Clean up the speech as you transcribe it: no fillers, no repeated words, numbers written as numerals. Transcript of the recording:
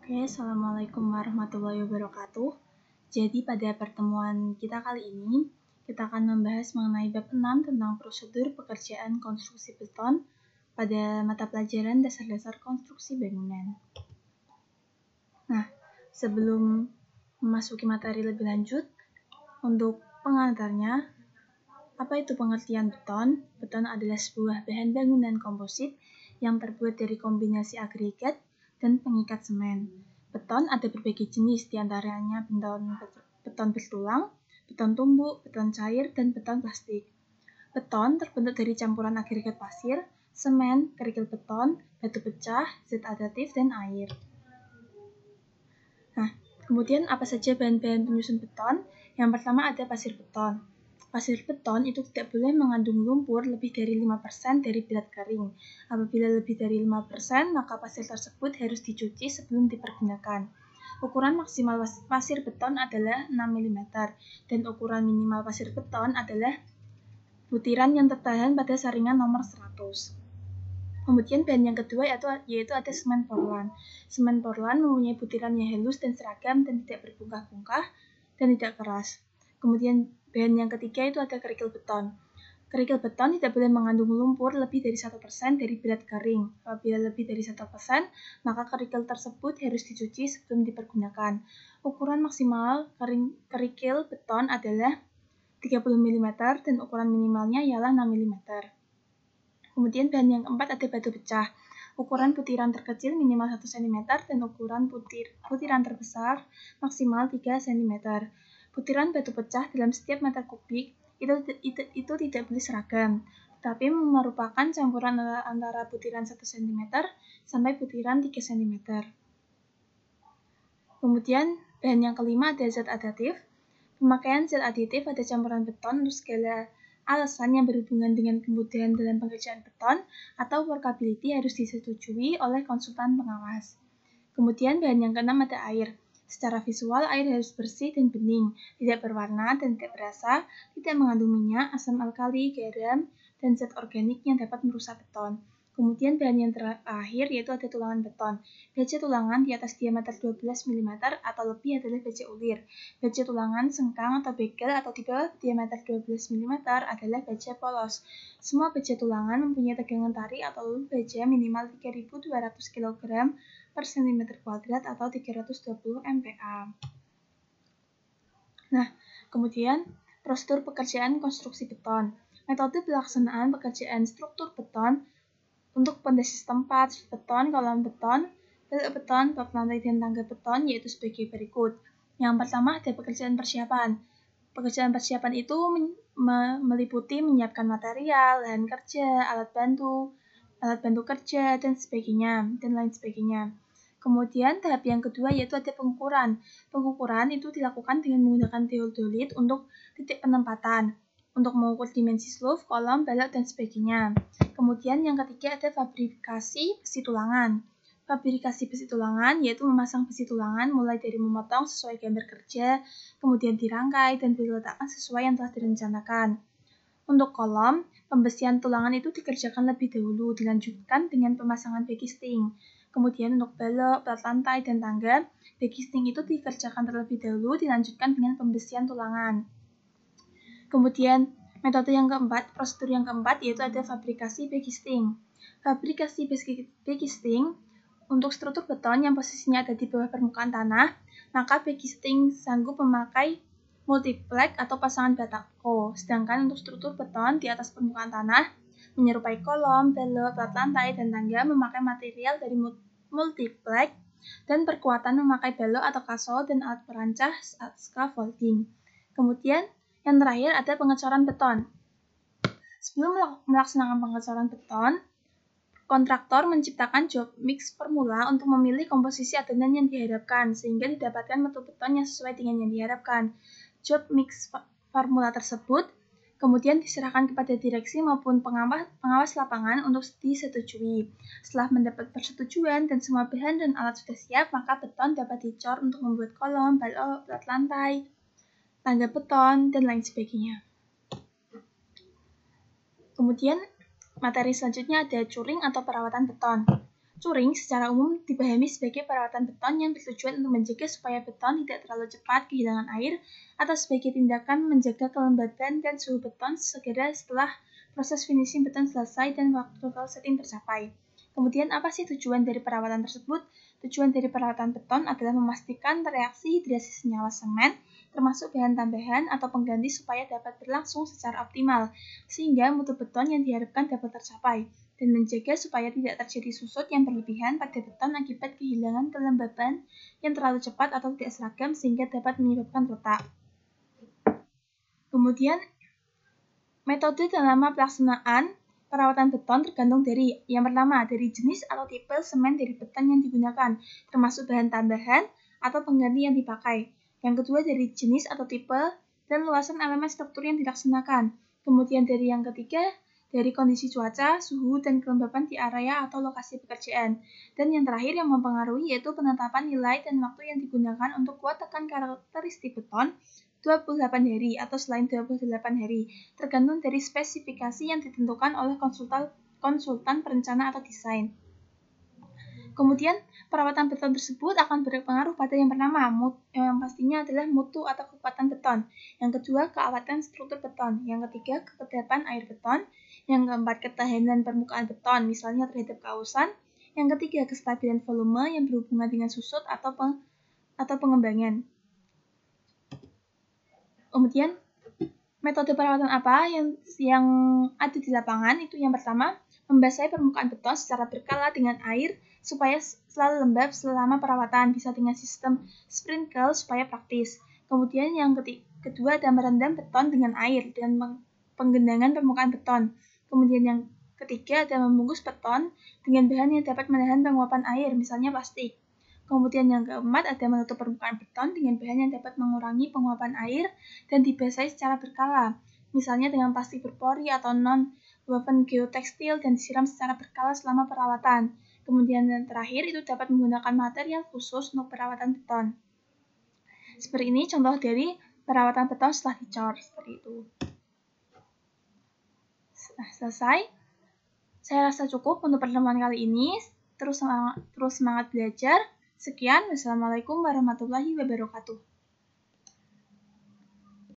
Oke, Assalamualaikum warahmatullahi wabarakatuh. Jadi pada pertemuan kita kali ini, kita akan membahas mengenai bab 6 tentang prosedur pekerjaan konstruksi beton pada mata pelajaran dasar-dasar konstruksi bangunan. Nah, sebelum memasuki materi lebih lanjut, untuk pengantarnya, apa itu pengertian beton? Beton adalah sebuah bahan bangunan komposit yang terbuat dari kombinasi agregat dan pengikat semen. Beton ada berbagai jenis, diantaranya beton bertulang, beton tumbuk, beton cair, dan beton plastik. Beton terbentuk dari campuran agregat pasir, semen, kerikil beton, batu pecah, zat adhatif, dan air. Nah, kemudian apa saja bahan-bahan penyusun beton? Yang pertama ada pasir beton. Pasir beton itu tidak boleh mengandung lumpur lebih dari 5% dari berat kering. Apabila lebih dari 5%, maka pasir tersebut harus dicuci sebelum dipergunakan. Ukuran maksimal pasir beton adalah 6 mm, dan ukuran minimal pasir beton adalah butiran yang tertahan pada saringan nomor 100. Kemudian bahan yang kedua yaitu ada semen Portland. Semen Portland mempunyai butiran yang halus dan seragam dan tidak berbungkah-bungkah dan tidak keras. Kemudian bahan yang ketiga itu ada kerikil beton. Kerikil beton tidak boleh mengandung lumpur lebih dari 1% dari berat kering. Apabila lebih dari 1%, maka kerikil tersebut harus dicuci sebelum dipergunakan. Ukuran maksimal kerikil beton adalah 30 mm dan ukuran minimalnya ialah 6 mm. Kemudian bahan yang keempat ada batu pecah. Ukuran butiran terkecil minimal 1 cm dan ukuran butiran terbesar maksimal 3 cm. Butiran batu pecah dalam setiap meter kubik itu tidak boleh seragam, tetapi merupakan campuran antara butiran 1 cm sampai butiran 3 cm. Kemudian bahan yang kelima ada zat adhatif. Pemakaian zat aditif pada campuran beton untuk segala alasan yang berhubungan dengan kemudahan dalam pengerjaan beton atau workability harus disetujui oleh konsultan pengawas. Kemudian bahan yang keenam ada air. Secara visual, air harus bersih dan bening, tidak berwarna dan tidak berasa, tidak mengandung minyak, asam alkali, garam, dan zat organik yang dapat merusak beton. Kemudian bahan yang terakhir yaitu ada tulangan beton. Baja tulangan di atas diameter 12 mm atau lebih adalah baja ulir. Baja tulangan sengkang atau begel atau di bawah diameter 12 mm adalah baja polos. Semua baja tulangan mempunyai tegangan tarik atau baja minimal 3.200 kg per cm kuadrat atau 320 MPa. Nah, kemudian prosedur pekerjaan konstruksi beton. Metode pelaksanaan pekerjaan struktur beton untuk pondasi tempat, beton, kolom beton, belok beton, bab lantai dan tangga beton yaitu sebagai berikut. Yang pertama ada pekerjaan persiapan. Pekerjaan persiapan itu meliputi menyiapkan material, lahan kerja, alat bantu kerja, dan lain sebagainya. Kemudian tahap yang kedua yaitu ada pengukuran. Pengukuran itu dilakukan dengan menggunakan teodolit untuk titik penempatan, untuk mengukur dimensi slope, kolom, balok, dan sebagainya. Kemudian yang ketiga ada fabrikasi besi tulangan. Fabrikasi besi tulangan yaitu memasang besi tulangan mulai dari memotong sesuai gambar kerja, kemudian dirangkai dan diletakkan sesuai yang telah direncanakan. Untuk kolom, pembesian tulangan itu dikerjakan lebih dahulu, dilanjutkan dengan pemasangan backisting. Kemudian untuk balok, plat lantai, dan tangga, backisting itu dikerjakan terlebih dahulu, dilanjutkan dengan pembesian tulangan. Kemudian metode yang keempat, prosedur yang keempat yaitu ada fabrikasi backisting. Fabrikasi backisting untuk struktur beton yang posisinya ada di bawah permukaan tanah, maka backisting sanggup memakai multiplex atau pasangan batako. Sedangkan untuk struktur beton di atas permukaan tanah, menyerupai kolom, balok, plat lantai, dan tangga memakai material dari multiplex dan perkuatan memakai balok atau kasol dan alat perancah scaffolding. Kemudian yang terakhir ada pengecoran beton. Sebelum melaksanakan pengecoran beton, kontraktor menciptakan job mix formula untuk memilih komposisi adonan yang diharapkan sehingga didapatkan mutu beton yang sesuai dengan yang diharapkan. Job mix formula tersebut kemudian diserahkan kepada direksi maupun pengawas lapangan untuk disetujui. Setelah mendapat persetujuan dan semua bahan dan alat sudah siap, maka beton dapat dicor untuk membuat kolom, balok, plat lantai, tangga beton, dan lain sebagainya. Kemudian materi selanjutnya ada curing atau perawatan beton. Curing secara umum dipahami sebagai perawatan beton yang bertujuan untuk mencegah supaya beton tidak terlalu cepat kehilangan air atau sebagai tindakan menjaga kelembaban dan suhu beton segera setelah proses finishing beton selesai dan waktu total setting tercapai. Kemudian apa sih tujuan dari perawatan tersebut? Tujuan dari perawatan beton adalah memastikan reaksi hidrasi senyawa semen termasuk bahan tambahan atau pengganti supaya dapat berlangsung secara optimal sehingga mutu beton yang diharapkan dapat tercapai dan mencegah supaya tidak terjadi susut yang berlebihan pada beton akibat kehilangan kelembaban yang terlalu cepat atau tidak seragam sehingga dapat menyebabkan retak. Kemudian, metode dalam pelaksanaan perawatan beton tergantung dari yang pertama dari jenis atau tipe semen dari beton yang digunakan, termasuk bahan tambahan atau pengganti yang dipakai. Yang kedua dari jenis atau tipe dan luasan elemen struktur yang dilaksanakan. Kemudian dari yang ketiga dari kondisi cuaca, suhu, dan kelembapan di area atau lokasi pekerjaan. Dan yang terakhir yang mempengaruhi yaitu penetapan nilai dan waktu yang digunakan untuk kuat tekan karakteristik beton 28 hari atau selain 28 hari, tergantung dari spesifikasi yang ditentukan oleh konsultan perencana atau desain. Kemudian, perawatan beton tersebut akan berpengaruh pada yang pertama, yang pastinya adalah mutu atau kekuatan beton. Yang kedua, keawatan struktur beton. Yang ketiga, kekedapan air beton. Yang keempat, ketahanan permukaan beton, misalnya terhadap kausan. Yang ketiga, kestabilan volume yang berhubungan dengan susut atau pengembangan. Kemudian, metode perawatan apa yang ada di lapangan itu yang pertama, membasahi permukaan beton secara berkala dengan air supaya selalu lembab selama perawatan, bisa dengan sistem sprinkle supaya praktis. Kemudian yang kedua ada merendam beton dengan air dan penggenangan permukaan beton. Kemudian yang ketiga ada membungkus beton dengan bahan yang dapat menahan penguapan air, misalnya plastik. Kemudian yang keempat ada menutup permukaan beton dengan bahan yang dapat mengurangi penguapan air dan dibasahi secara berkala, misalnya dengan plastik berpori atau non-woven geotekstil dan disiram secara berkala selama perawatan. Kemudian yang terakhir itu dapat menggunakan material khusus untuk perawatan beton. Seperti ini contoh dari perawatan beton setelah dicor, seperti itu. Nah, selesai. Saya rasa cukup untuk pertemuan kali ini. Terus semangat belajar. Sekian, wassalamualaikum warahmatullahi wabarakatuh.